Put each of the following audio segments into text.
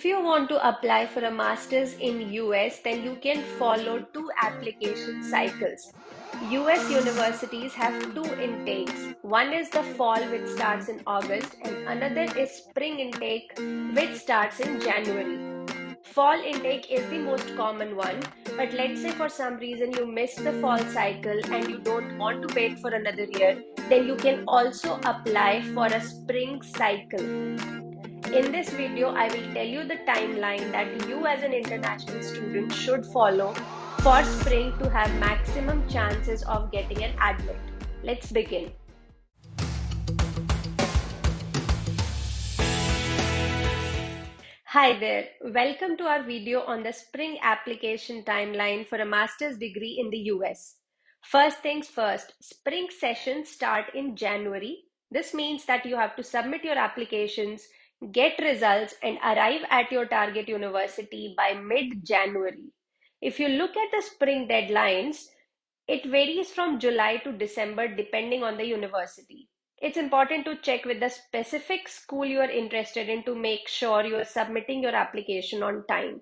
If you want to apply for a master's in US, then you can follow two application cycles. US universities have two intakes. One is the fall, which starts in August, and another is spring intake, which starts in January. Fall intake is the most common one, but let's say for some reason you missed the fall cycle and you don't want to wait for another year, then you can also apply for a spring cycle. In this video, I will tell you the timeline that you as an international student should follow for spring to have maximum chances of getting an admit. Let's begin. Hi there, welcome to our video on the spring application timeline for a master's degree in the US. First things first, spring sessions start in January. This means that you have to submit your applications, get results, and arrive at your target university by mid-January. If you look at the spring deadlines, it varies from July to December depending on the university. It's important to check with the specific school you are interested in to make sure you are submitting your application on time.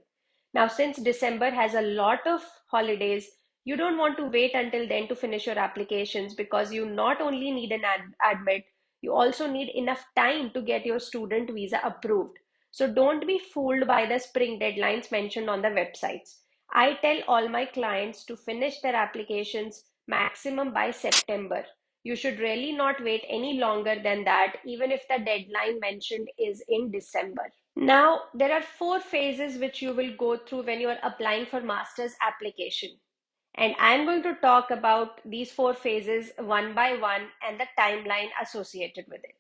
Now, since December has a lot of holidays, you don't want to wait until then to finish your applications because you not only need an admit, you also need enough time to get your student visa approved. So don't be fooled by the spring deadlines mentioned on the websites. I tell all my clients to finish their applications maximum by September. You should really not wait any longer than that, even if the deadline mentioned is in December. Now, there are four phases which you will go through when you are applying for master's application. And I'm going to talk about these four phases one by one and the timeline associated with it.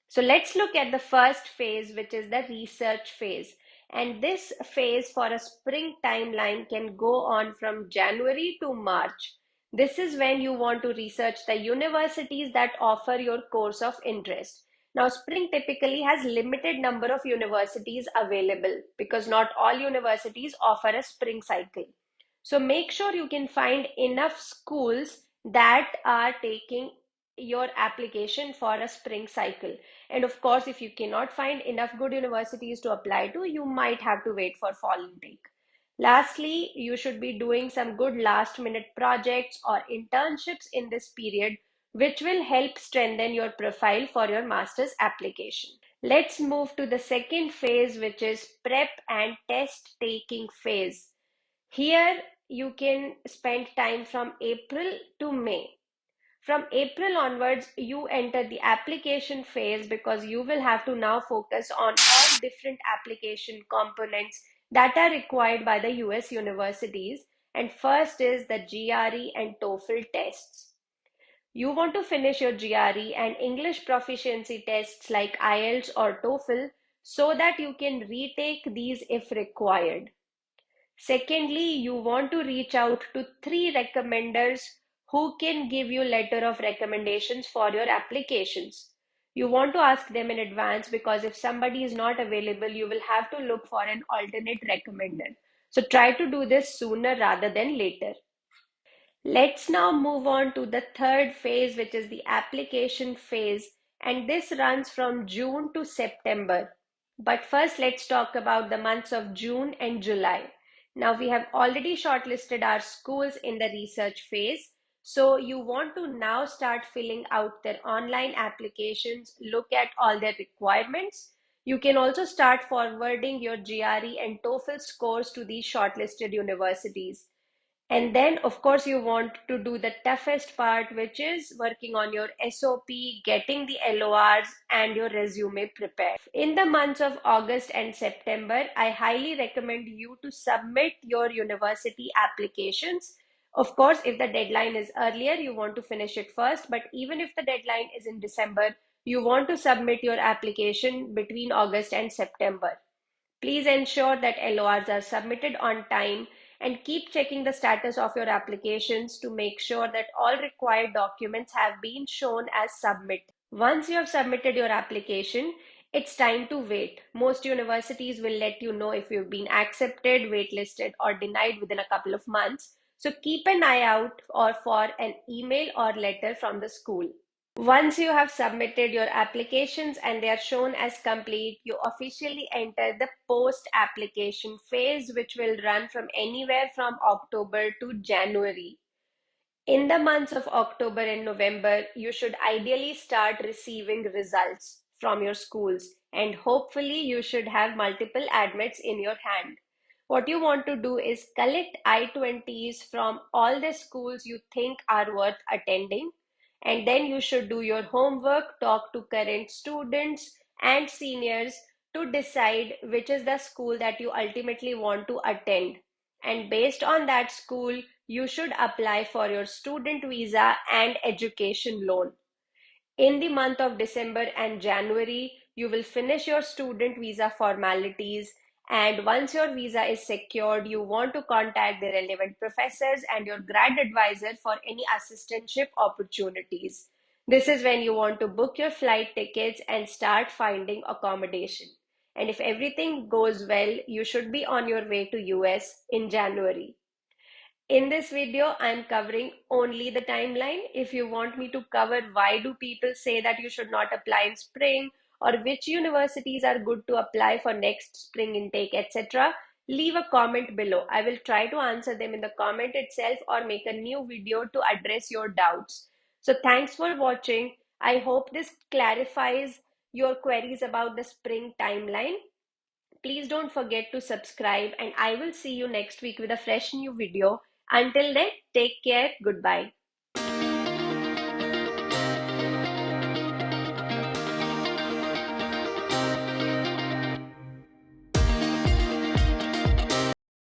So let's look at the first phase, which is the research phase. And this phase for a spring timeline can go on from January to March. This is when you want to research the universities that offer your course of interest. Now, spring typically has limited number of universities available because not all universities offer a spring cycle. So make sure you can find enough schools that are taking your application for a spring cycle. And of course, if you cannot find enough good universities to apply to, you might have to wait for fall intake. Lastly, you should be doing some good last minute projects or internships in this period, which will help strengthen your profile for your master's application. Let's move to the second phase, which is prep and test taking phase. Here, you can spend time from April to May. From April onwards, you enter the application phase because you will have to now focus on all different application components that are required by the US universities. And first is the GRE and TOEFL tests. You want to finish your GRE and English proficiency tests like IELTS or TOEFL so that you can retake these if required. Secondly, you want to reach out to 3 recommenders who can give you letter of recommendations for your applications. You want to ask them in advance because if somebody is not available, you will have to look for an alternate recommender. So try to do this sooner rather than later. Let's now move on to the third phase, which is the application phase, and this runs from June to September. But first, let's talk about the months of June and July. Now, we have already shortlisted our schools in the research phase. So you want to now start filling out their online applications, look at all their requirements. You can also start forwarding your GRE and TOEFL scores to these shortlisted universities. And then, of course, you want to do the toughest part, which is working on your SOP, getting the LORs, and your resume prepared. In the months of August and September, I highly recommend you to submit your university applications. Of course, if the deadline is earlier, you want to finish it first. But even if the deadline is in December, you want to submit your application between August and September. Please ensure that LORs are submitted on time and keep checking the status of your applications to make sure that all required documents have been shown as submitted. Once you have submitted your application, it's time to wait. Most universities will let you know if you've been accepted, waitlisted, or denied within a couple of months. So keep an eye out for an email or letter from the school. Once you have submitted your applications and they are shown as complete, you officially enter the post-application phase, which will run from anywhere from October to January. In the months of October and November, you should ideally start receiving results from your schools, and hopefully you should have multiple admits in your hand. What you want to do is collect I-20s from all the schools you think are worth attending, and then you should do your homework, talk to current students and seniors to decide which is the school that you ultimately want to attend. And based on that school, you should apply for your student visa and education loan. In the month of December and January, you will finish your student visa formalities. And once your visa is secured, you want to contact the relevant professors and your grad advisor for any assistantship opportunities. This is when you want to book your flight tickets and start finding accommodation. And if everything goes well, you should be on your way to US in January. In this video, I'm covering only the timeline. If you want me to cover why do people say that you should not apply in spring, or which universities are good to apply for next spring intake, etc., leave a comment below. I will try to answer them in the comment itself or make a new video to address your doubts. So thanks for watching. I hope this clarifies your queries about the spring timeline. Please don't forget to subscribe, and I will see you next week with a fresh new video. Until then, take care. Goodbye.